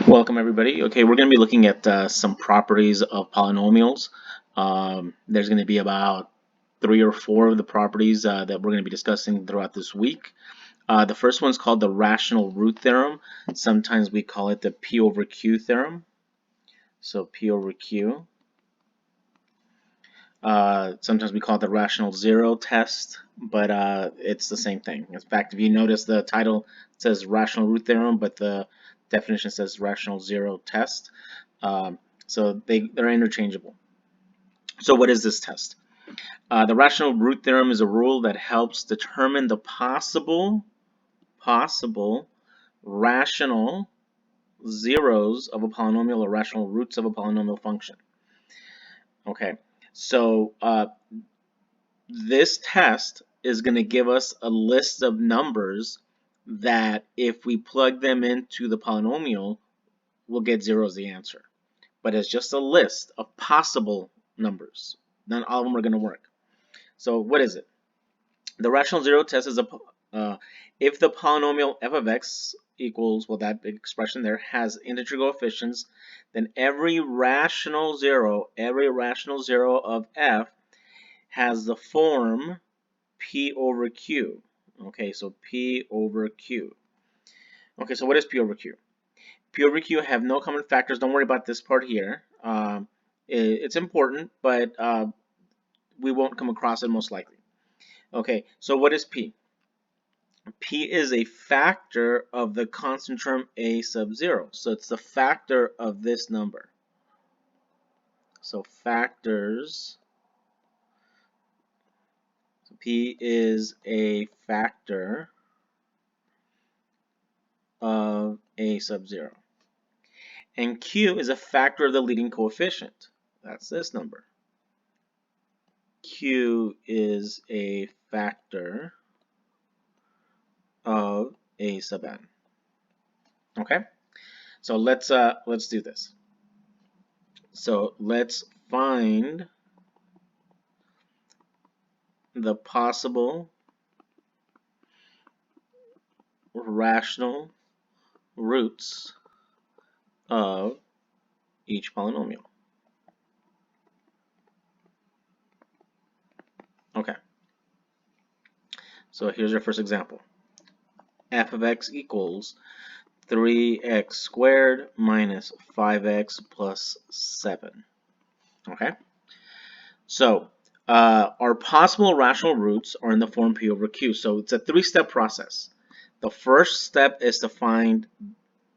Welcome everybody. Okay, we're going to be looking at some properties of polynomials. There's going to be about 3 or 4 of the properties that we're going to be discussing throughout this week. The first one's called the rational root theorem. Sometimes we call it the P over Q theorem. So P over Q. Sometimes we call it the rational zero test, but it's the same thing. In fact, if you notice, the title says rational root theorem, but the definition says rational zero test. So they're interchangeable. So what is this test? The rational root theorem is a rule that helps determine the possible rational zeros of a polynomial or rational roots of a polynomial function. Okay, so this test is going to give us a list of numbers that if we plug them into the polynomial, we'll get 0 as the answer. But it's just a list of possible numbers. Not all of them are going to work. So what is it? The rational zero test is if the polynomial f of x equals, well, that big expression there has integer coefficients, then every rational zero of f has the form P over Q. Okay, so P over Q. Okay, so what is P over Q? P over Q have no common factors. Don't worry about this part here. It's important, but we won't come across it most likely. Okay, so what is P? P is a factor of the constant term a sub 0. So it's the factor of this number. So factors, P is a factor of a sub 0. And Q is a factor of the leading coefficient. That's this number. Q is a factor of a sub n. Okay, so let's do this. So let's find the possible rational roots of each polynomial. Okay, so here's our first example. F of x equals 3x squared minus 5x plus 7. Okay, so our possible rational roots are in the form P over Q. So it's a 3-step process. The first step is to find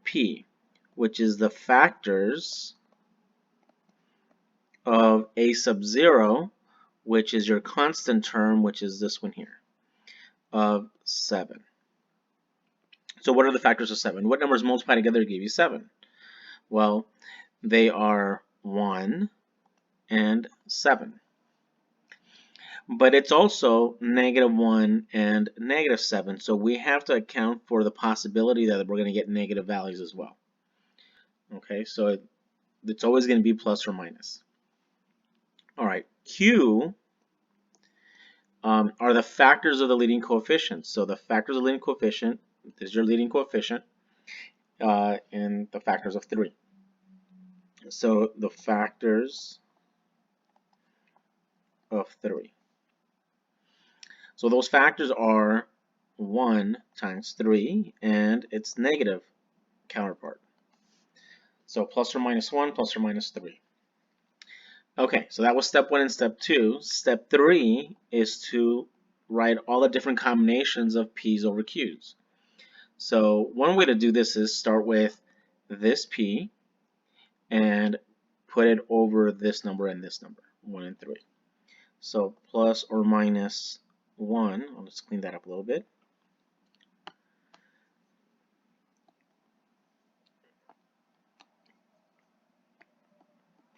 P, which is the factors of a sub 0, which is your constant term, which is this one here, of 7. So what are the factors of 7? What numbers multiply together to give you 7? Well, they are 1 and 7. But it's also -1 and -7, so we have to account for the possibility that we're going to get negative values as well. Okay, so it's always going to be plus or minus. All right, Q are the factors of the leading coefficient. So the factors of the leading coefficient is your leading coefficient, and the factors of 3. So the factors of 3. So those factors are 1 times 3 and its negative counterpart. So plus or minus 1, plus or minus 3. Okay, so that was step 1 and step 2. Step 3 is to write all the different combinations of P's over Q's. So one way to do this is start with this P and put it over this number and this number, 1 and 3. So plus or minus 1, I'll just clean that up a little bit.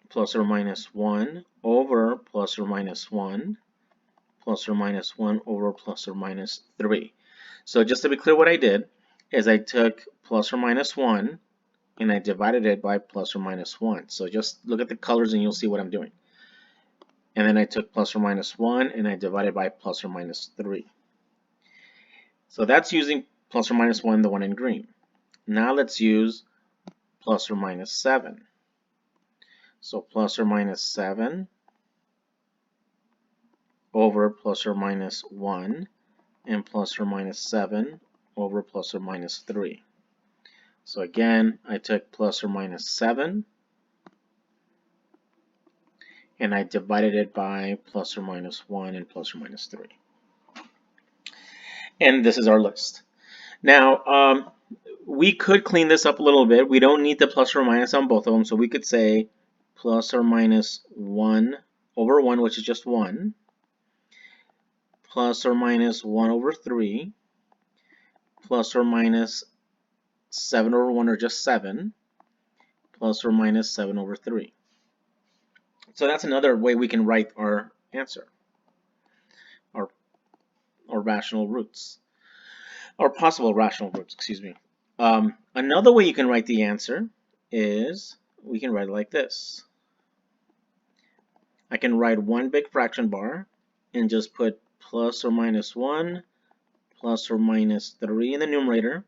Plus or minus 1 over plus or minus 1, plus or minus 1 over plus or minus 3. So just to be clear, what I did is I took plus or minus 1 and I divided it by plus or minus 1. So just look at the colors and you'll see what I'm doing. And then I took plus or minus 1 and I divided by plus or minus 3. So that's using plus or minus 1, the one in green. Now let's use plus or minus 7. So plus or minus 7 over plus or minus 1, and plus or minus 7 over plus or minus 3. So again, I took plus or minus 7, and I divided it by plus or minus 1 and plus or minus 3. And this is our list. Now, we could clean this up a little bit. We don't need the plus or minus on both of them, so we could say plus or minus 1 over 1, which is just 1, plus or minus 1 over 3, plus or minus 7 over 1, or just 7, plus or minus 7 over 3. So that's another way we can write our answer, our rational roots, or possible rational roots, excuse me. Another way you can write the answer is we can write it like this. I can write one big fraction bar and just put plus or minus 1, plus or minus 3 in the numerator,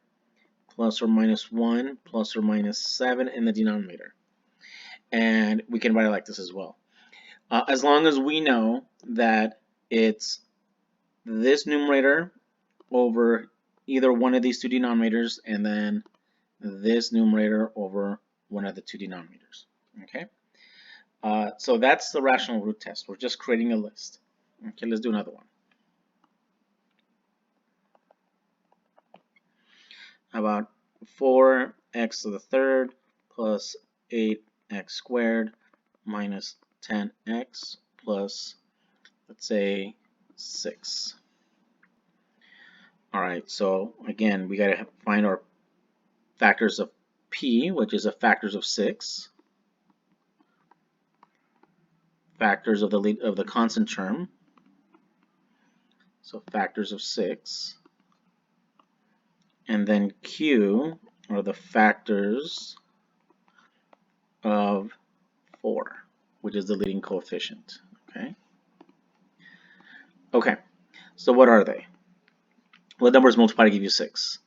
plus or minus 1, plus or minus 7 in the denominator. And we can write it like this as well. As long as we know that it's this numerator over either one of these two denominators, and then this numerator over one of the two denominators. Okay, so that's the rational root test. We're just creating a list. Okay, let's do another one. How about 4x to the third plus 8x squared minus 10x plus, let's say, 6. All right, so again, we got to find our factors of p, which is a factors of 6, factors of the constant term, so factors of 6, and then q are the factors of 4, which is the leading coefficient. Okay, so what are they? What numbers multiply to give you 6?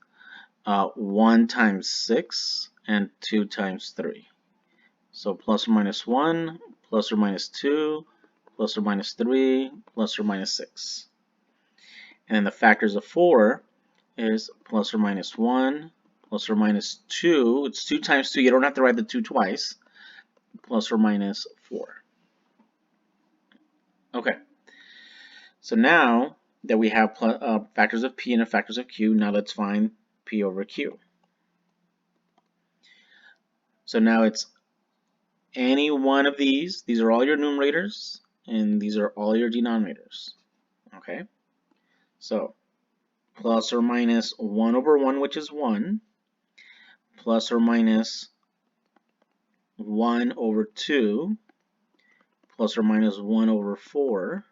1 times 6 and 2 times 3. So plus or minus 1, plus or minus 2, plus or minus 3, plus or minus 6. And then the factors of 4 is plus or minus 1, plus or minus 2. It's 2 times 2. You don't have to write the 2 twice. Plus or minus 4. Okay. So now that we have factors of p and factors of q, now let's find p over q. So now it's any one of these. These are all your numerators, and these are all your denominators. Okay. So plus or minus 1 over 1, which is 1, plus or minus 1 over 2, plus or minus 1 over 4.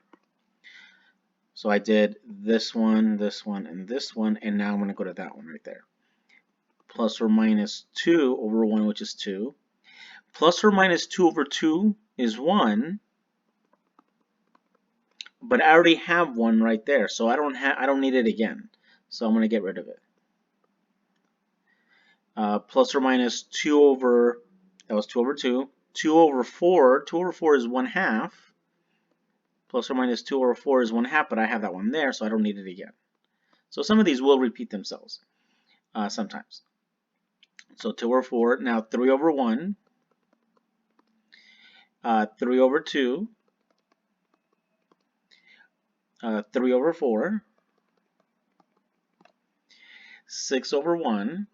So I did this one, and this one, and now I'm going to go to that one right there. Plus or minus 2 over 1, which is 2. Plus or minus 2 over 2 is 1, but I already have 1 right there, so I don't need it again. So I'm going to get rid of it. Plus or minus 2 over, that was 2 over 2. 2 over 4, 2 over 4 is 1/2. Plus or minus 2 over 4 is 1/2, but I have that one there, so I don't need it again. So some of these will repeat themselves sometimes. So 2 over 4, now 3 over 1, 3 over 2, 3 over 4, 6 over 1,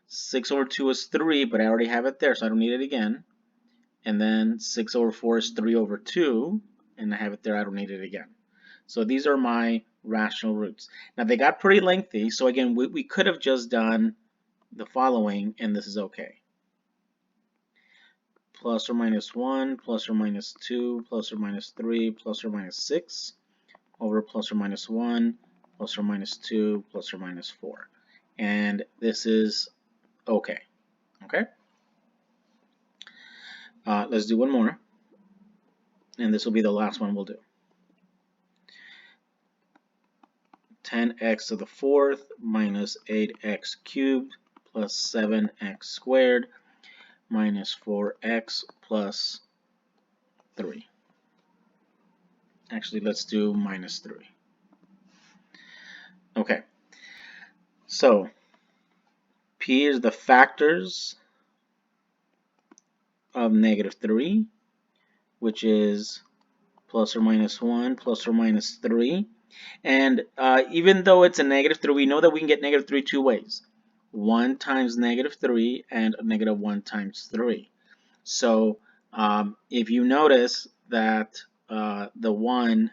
6 over 2 is 3, but I already have it there, so I don't need it again. And then 6 over 4 is 3 over 2, and I have it there, I don't need it again. So these are my rational roots. Now they got pretty lengthy, so again, we could have just done the following, and this is okay. Plus or minus 1, plus or minus 2, plus or minus 3, plus or minus 6, over plus or minus 1, plus or minus 2, plus or minus 4. And this is okay. Okay? Let's do one more. And this will be the last one we'll do. 10x to the fourth minus 8x cubed plus 7x squared minus 4x plus 3. Actually, let's do minus 3. Okay, so P is the factors of negative 3, which is plus or minus 1, plus or minus 3. And even though it's a negative 3, we know that we can get negative 3 two ways. 1 times negative 3 and negative 1 times 3. So if you notice that the 1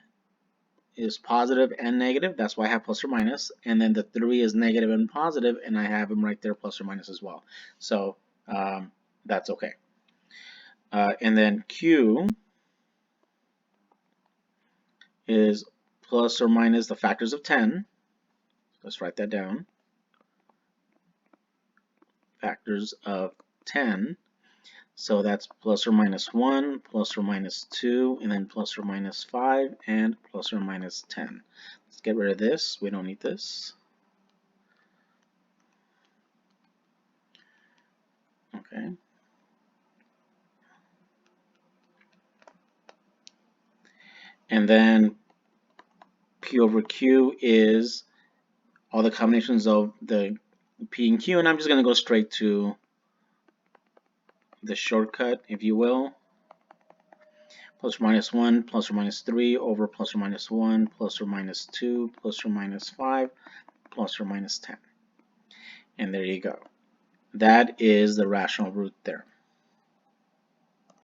is positive and negative, that's why I have plus or minus, and then the 3 is negative and positive, and I have them right there plus or minus as well. So that's okay. And then Q is plus or minus the factors of 10. Let's write that down. Factors of 10. So that's plus or minus 1, plus or minus 2, and then plus or minus 5, and plus or minus 10. Let's get rid of this. We don't need this. Okay. And then P over Q is all the combinations of the P and Q, and I'm just going to go straight to the shortcut, if you will. Plus or minus 1, plus or minus 3 over plus or minus 1, plus or minus 2, plus or minus 5, plus or minus 10. And there you go. That is the rational root there.